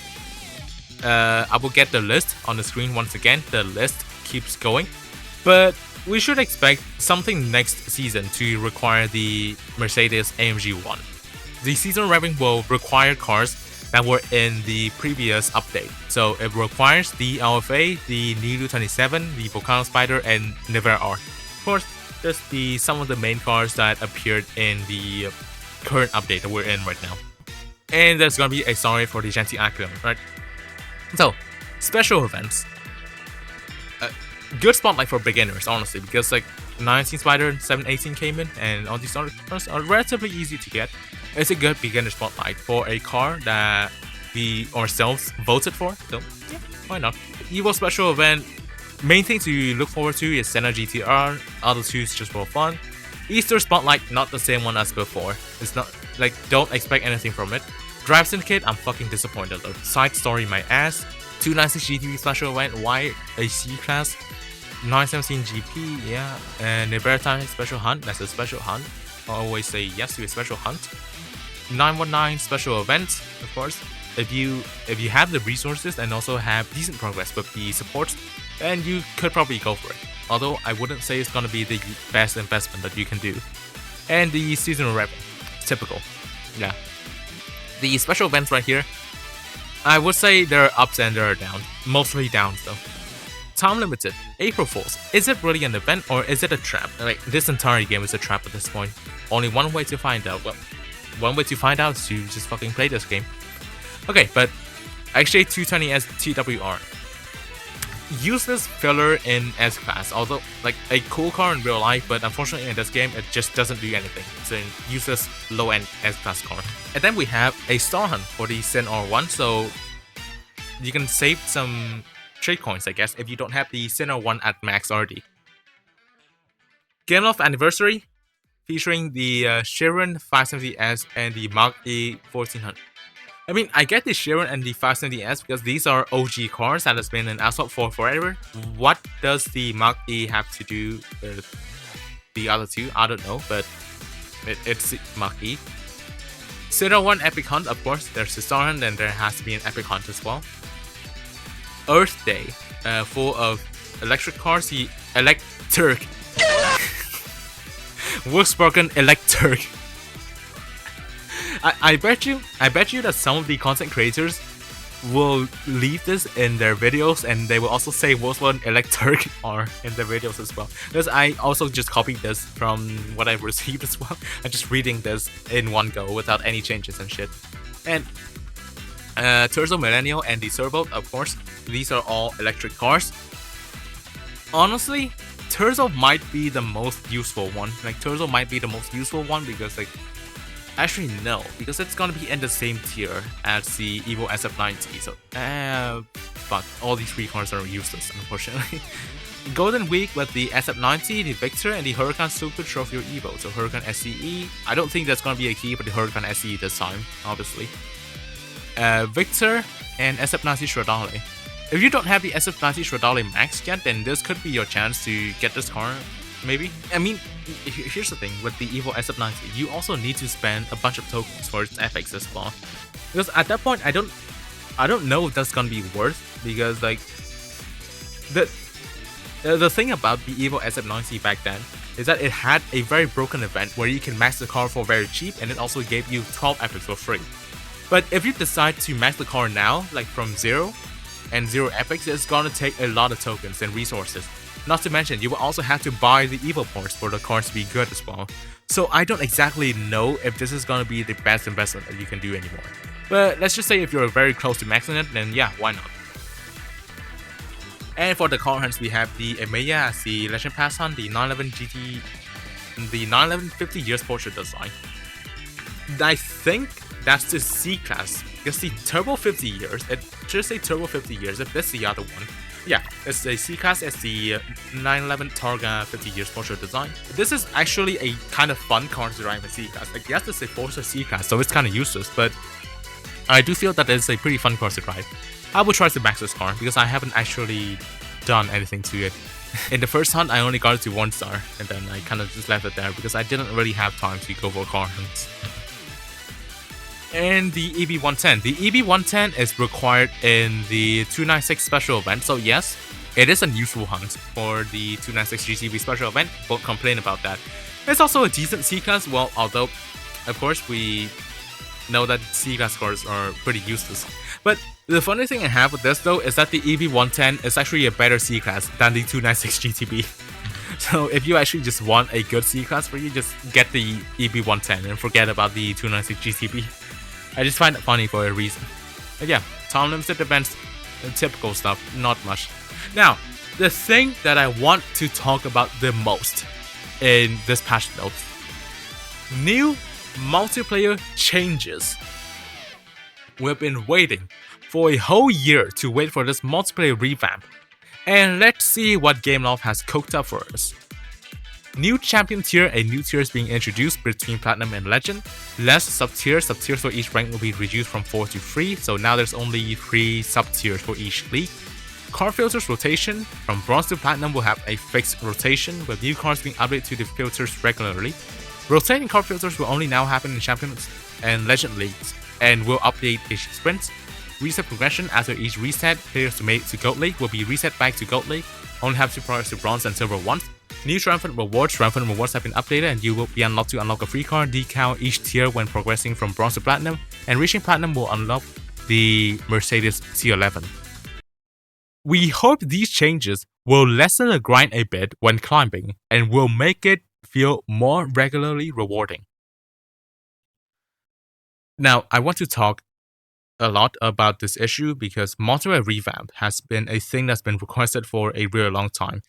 I will get the list on the screen once again. The list keeps going, but we should expect something next season to require the Mercedes AMG 1. The seasonal revving will require cars that were in the previous update. So it requires the LFA, the Nilu 27, the Volcano Spyder, and Nevera R. Of course, there's some of the main cars that appeared in the current update that we're in right now. And there's gonna be a story for the Genty Acronym, right? So, special events. Good spotlight for beginners, honestly, because like 19 Spyder, 718 came in, and all these other cars are relatively easy to get. It's a good beginner spotlight for a car that we ourselves voted for, so yeah, why not? Evo special event, main thing to look forward to is Senna GTR, other two is just for fun. Easter spotlight, not the same one as before. It's not, like, don't expect anything from it. Drive Syndicate, I'm fucking disappointed though. Side story my ass. 296 GTV special event, why a C-Class? 917 GP, yeah, and a Veritime special hunt, that's a special hunt. I always say yes to a special hunt. 919 special event, of course. If you have the resources and also have decent progress with the supports, then you could probably go for it. Although I wouldn't say it's gonna be the best investment that you can do. And the seasonal revenue, typical, yeah. The special events right here, I would say there are ups and there are downs, mostly downs though. Time limited, April Fools. Is it really an event or is it a trap? Like, this entire game is a trap at this point. Only one way to find out. Well, one way to find out is to just fucking play this game. Okay, but XJ220S TWR. Useless filler in S-Class, although like a cool car in real life, but unfortunately in this game it just doesn't do anything. It's a useless low-end S-Class car. And then we have a Star Hunt for the Sin R1, so you can save some trade coins, I guess, if you don't have the Sin R1 at max already. Gameloft Anniversary, featuring the Chiron 570S and the Mach E 1400. I mean, I get the Chiron and the 570S because these are OG cars that has been in Asphalt for forever. What does the Mach E have to do with the other two? I don't know, but it's Mach E. Sin R1 Epic Hunt, of course, there's the Star Hunt and there has to be an Epic Hunt as well. Earth Day, full of electric cars, the electric. Volkswagen Electric. I bet you that some of the content creators will leave this in their videos, and they will also say Volkswagen Electric or in their videos as well. Because I also just copied this from what I received as well. I'm just reading this in one go without any changes and shit. And Terzo Millennial and the Turbo, of course, these are all electric cars. Honestly, Terzo might be the most useful one. Like, Terzo might be the most useful one because, like, actually no, because it's gonna be in the same tier as the Evo SF90. So, fuck, all these three cars are useless, unfortunately. Golden Week with the SF90, the Victor, and the Huracan Super Trophy or Evo. So Huracan SCE, I don't think that's gonna be a key for the Huracan SCE this time, obviously. Victor and SF90 Stradale. If you don't have the SF90 Stradale Max yet, then this could be your chance to get this car, maybe. I mean, here's the thing, with the Evo SF90, you also need to spend a bunch of tokens for its FX as well. Because at that point, I don't know if that's gonna be worth, because like the thing about the Evo SF90 back then is that it had a very broken event where you can max the car for very cheap, and it also gave you 12 epics for free. But if you decide to max the car now, like from 0 epics, it's gonna take a lot of tokens and resources. Not to mention, you will also have to buy the Evo parts for the cars to be good as well. So I don't exactly know if this is gonna be the best investment that you can do anymore. But let's just say if you're very close to maxing it, then yeah, why not? And for the car hunts, we have the Emeya as the Legend Pass Hunt, the 911 GT, the 911 50 years Porsche design. I think that's the C class, because the Turbo 50 years, it should say Turbo 50 years if that's the other one. Yeah, it's a C class as the 911 Targa 50 years Porsche design. This is actually a kind of fun car to drive in C class. Like, yes, it's a Porsche C class, so it's kind of useless, but I do feel that it's a pretty fun car to drive. I will try to max this car because I haven't actually done anything to it. In the first hunt, I only got it to 1 star, and then I kind of just left it there because I didn't really have time to go for car hunts. And the EB110. The EB110 is required in the 296 special event, so yes, it is a useful hunt for the 296 GTV special event. Won't complain about that. It's also a decent C-Class, well, although, of course, we know that C-Class cars are pretty useless. But the funny thing I have with this, though, is that the EB110 is actually a better C-Class than the 296 GTB. So if you actually just want a good C-Class for you, just get the EB110 and forget about the 296 GTB. I just find it funny for a reason. But yeah, time limited events, typical stuff, not much. Now, the thing that I want to talk about the most in this patch note: new multiplayer changes. We've been waiting for a whole year to wait for this multiplayer revamp, and let's see what Gameloft has cooked up for us. New champion tier, a new tier is being introduced between Platinum and Legend. Less sub-tiers for each rank will be reduced from 4 to 3, so now there's only 3 sub-tiers for each league. Car filters rotation, from Bronze to Platinum will have a fixed rotation, with new cars being updated to the filters regularly. Rotating car filters will only now happen in Champions and Legend leagues, and will update each sprint. Reset progression after each reset, players to make to Gold League will be reset back to Gold League, only have to progress to Bronze and Silver once. New Triumphant Rewards have been updated, and you will be unlocked to unlock a free car decal each tier when progressing from Bronze to Platinum, and reaching Platinum will unlock the Mercedes C11. We hope these changes will lessen the grind a bit when climbing, and will make it feel more regularly rewarding. Now, I want to talk a lot about this issue because Multiplayer Revamp has been a thing that's been requested for a really long time.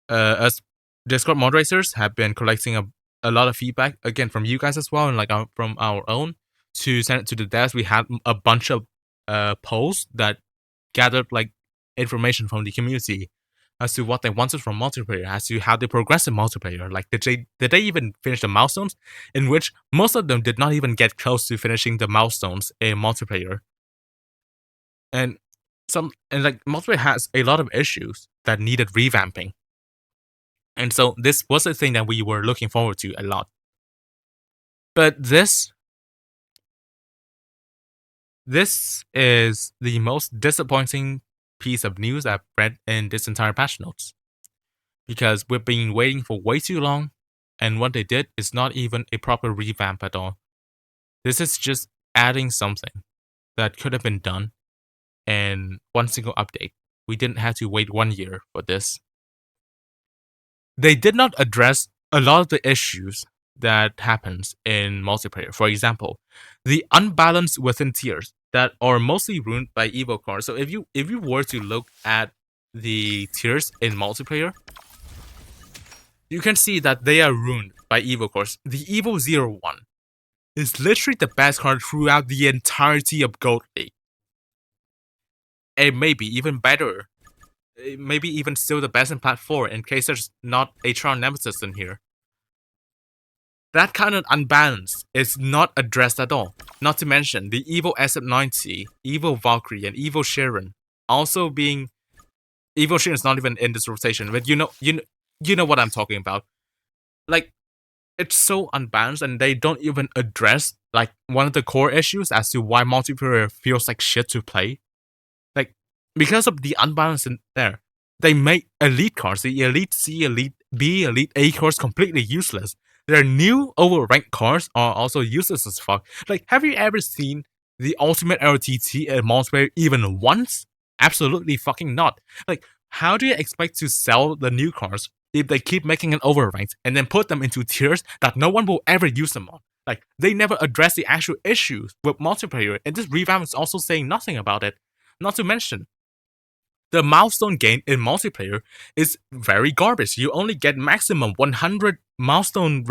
As Discord moderators have been collecting a lot of feedback, again, from you guys as well, and like from our own, to send it to the devs. We had a bunch of polls that gathered like information from the community as to what they wanted from multiplayer, as to how they progress in multiplayer. Like, did they even finish the milestones? In which most of them did not even get close to finishing the milestones in multiplayer. And like multiplayer has a lot of issues that needed revamping. And so this was a thing that we were looking forward to a lot. But this is the most disappointing piece of news I've read in this entire patch notes. Because we've been waiting for way too long, And what they did is not even a proper revamp at all. This is just adding something that could have been done in one single update. We didn't have to wait 1 year for this. They did not address a lot of the issues that happens in multiplayer. For example, the unbalance within tiers that are mostly ruined by Evo cars. So if you were to look at the tiers in multiplayer, you can see that they are ruined by Evo cars. The Evo 01 is literally the best card throughout the entirety of Gold League. It may be even better. It may be even still the best in Plat 4 in case there's not a Tron Nemesis in here. That kind of unbalance is not addressed at all. Not to mention the Evo SF90, Evo Valkyrie, and Evo Sharon also being... Evo Sharon is not even in this rotation, but you know what I'm talking about. Like, it's so unbalanced, and they don't even address like one of the core issues as to why multiplayer feels like shit to play. Like, because of the unbalance in there, they make elite cards, the Elite C, Elite B, Elite A cards completely useless. Their new overranked cards are also useless as fuck. Like, have you ever seen the Ultimate LTT in multiplayer even once? Absolutely fucking not. Like, how do you expect to sell the new cards if they keep making an overranked and then put them into tiers that no one will ever use them on? Like, they never address the actual issues with multiplayer, and this revamp is also saying nothing about it. Not to mention, the milestone gain in multiplayer is very garbage. You only get maximum 100 milestone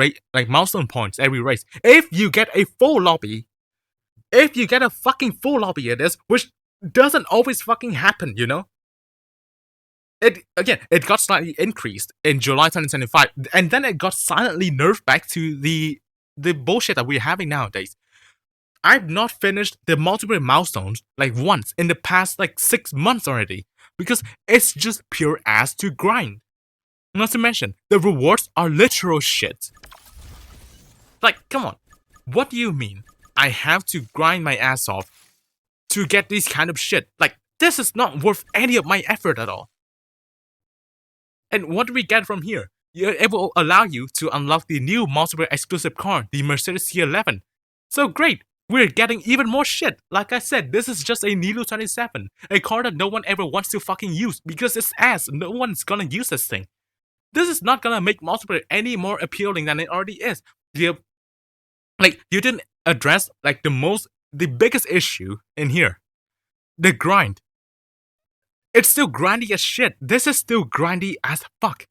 points every race. If you get a full lobby, if you get a fucking full lobby it is, which doesn't always fucking happen, you know? It got slightly increased in July 2025, and then it got silently nerfed back to the bullshit that we're having nowadays. I've not finished the multiplayer milestones like once in the past like 6 months already, because it's just pure ass to grind. Not to mention, the rewards are literal shit. Like, come on. What do you mean? I have to grind my ass off to get this kind of shit? Like, this is not worth any of my effort at all. And what do we get from here? It will allow you to unlock the new multiplayer exclusive car, the Mercedes C11. So great! We're getting even more shit. Like I said, this is just a Nilo 27, a car that no one ever wants to fucking use because it's ass. No one's gonna use this thing. This is not gonna make multiplayer any more appealing than it already is. You didn't address like the biggest issue in here. The grind. It's still grindy as shit. This is still grindy as fuck.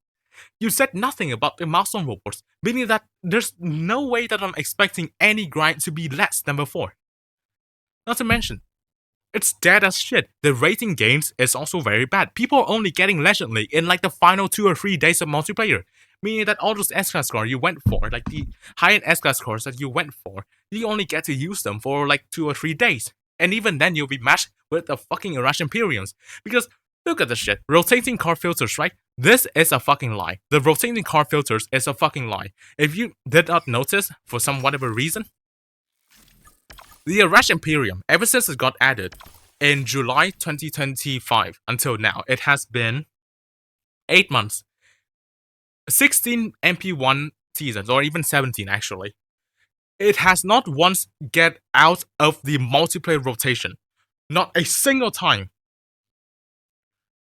You said nothing about the milestone rewards, meaning that there's no way that I'm expecting any grind to be less than before. Not to mention, it's dead as shit. The rating gains is also very bad. People are only getting Legend League in like the final 2 or 3 days of multiplayer, meaning that all those S-Class cars you went for, like the high-end S-Class cars that you went for, you only get to use them for like 2 or 3 days. And even then you'll be matched with the fucking Arash Imperiums. Because, look at this shit. Rotating car filters, right? This is a fucking lie. The rotating car filters is a fucking lie. If you did not notice, for some whatever reason, the Arash Imperium, ever since it got added in July 2025 until now, it has been 8 months. 16 MP1 seasons, or even 17 actually. It has not once get out of the multiplayer rotation. Not a single time.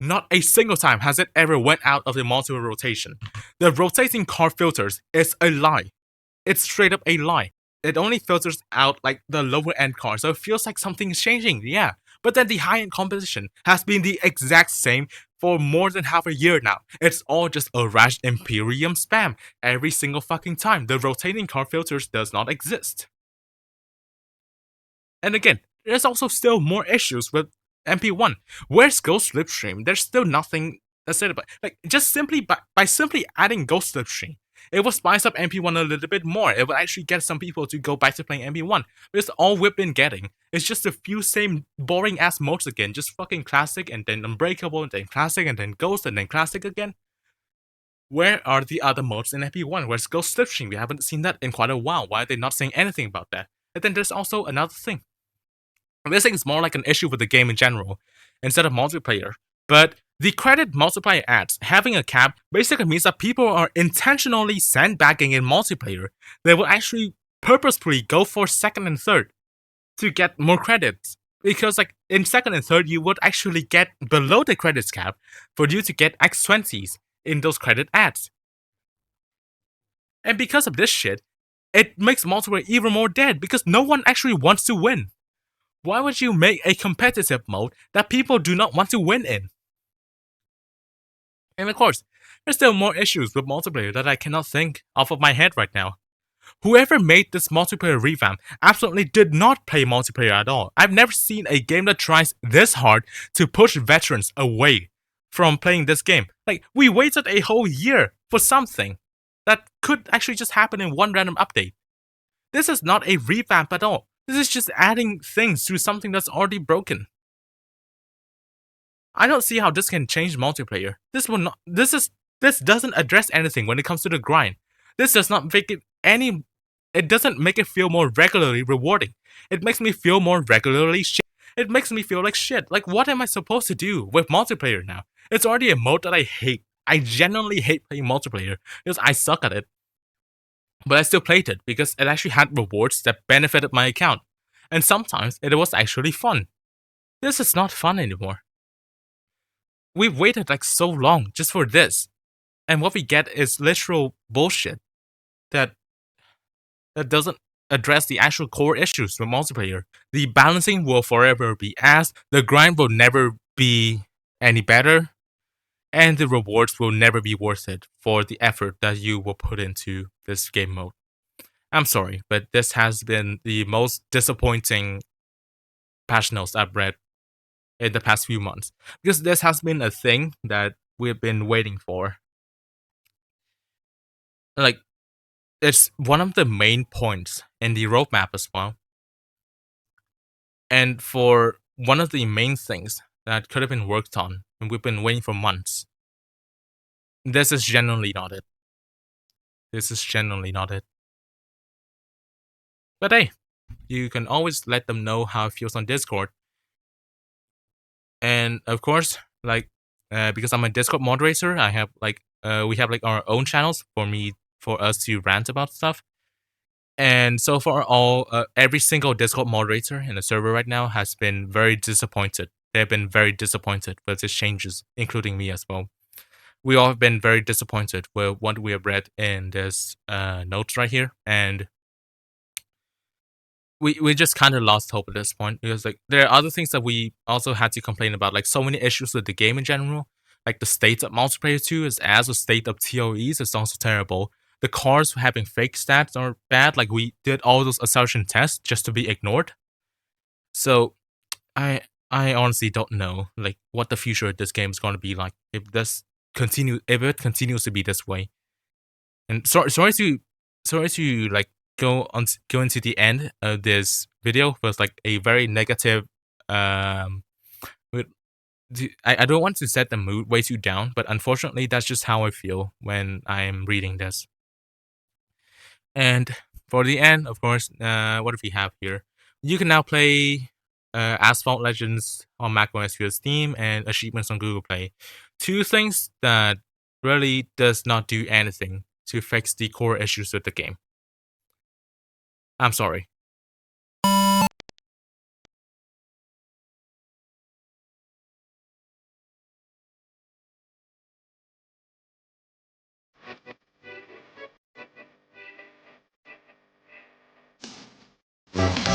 Not a single time has it ever went out of the multiplayer rotation. The rotating car filters is a lie. It's straight up a lie. It only filters out like the lower end cars, so it feels like something's changing, yeah. But then the high end competition has been the exact same for more than half a year now. It's all just Arash Imperium spam. Every single fucking time, the rotating car filters does not exist. And again, there's also still more issues with MP1. Where's Ghost Slipstream? There's still nothing said about it. Like, just simply by simply adding Ghost Slipstream, it will spice up MP1 a little bit more. It will actually get some people to go back to playing MP1. Because all we've been getting is just a few same boring ass modes again. Just fucking classic and then unbreakable and then classic and then ghost and then classic again. Where are the other modes in MP1? Where's Ghost Slipstream? We haven't seen that in quite a while. Why are they not saying anything about that? And then there's also another thing. This thing is more like an issue with the game in general, instead of multiplayer. But The credit multiplier ads having a cap basically means that people are intentionally sandbagging in multiplayer. They will actually purposefully go for second and third to get more credits. Because like in second and third, you would actually get below the credits cap for you to get X20s in those credit ads. And because of this shit, it makes multiplayer even more dead because no one actually wants to win. Why would you make a competitive mode that people do not want to win in? And of course, there's still more issues with multiplayer that I cannot think off of my head right now. Whoever made this multiplayer revamp absolutely did not play multiplayer at all. I've never seen a game that tries this hard to push veterans away from playing this game. Like, we waited a whole year for something that could actually just happen in one random update. This is not a revamp at all. This is just adding things to something that's already broken. I don't see how this can change multiplayer. This doesn't address anything when it comes to the grind. This does not make it any. It doesn't make it feel more regularly rewarding. It makes me feel more regularly shit. It makes me feel like shit. Like, what am I supposed to do with multiplayer now? It's already a mode that I hate. I genuinely hate playing multiplayer because I suck at it. But I still played it because it actually had rewards that benefited my account. And sometimes it was actually fun. This is not fun anymore. We've waited like so long just for this. And what we get is literal bullshit that doesn't address the actual core issues with multiplayer. The balancing will forever be ass, the grind will never be any better, and the rewards will never be worth it for the effort that you will put into this game mode. I'm sorry, but this has been the most disappointing patch notes I've read in the past few months. Because this has been a thing that we've been waiting for. Like, it's one of the main points in the roadmap as well. And for one of the main things that could have been worked on, and we've been waiting for months, this is genuinely not it. This is genuinely not it. But hey, you can always let them know how it feels on Discord. And of course, like, because I'm a Discord moderator, I have like, we have like our own channels for us to rant about stuff. And so far, every single Discord moderator in the server right now has been very disappointed. They've been very disappointed with these changes, including me as well. We all have been very disappointed with what we have read in this notes right here, and we just kind of lost hope at this point because like there are other things that we also had to complain about, like so many issues with the game in general. Like the state of multiplayer 2 is as the state of TOEs is also terrible. The cars having fake stats are bad. Like we did all those assertion tests just to be ignored. So I honestly don't know like what the future of this game is going to be like if it continues to be this way. And sorry to like go into the end of this video with like a very negative I don't want to set the mood way too down, but unfortunately that's just how I feel when I'm reading this. And for the end, of course, what do we have here? You can now play Asphalt Legends on macOS via Steam and achievements on Google Play. Two things that really does not do anything to fix the core issues with the game. I'm sorry.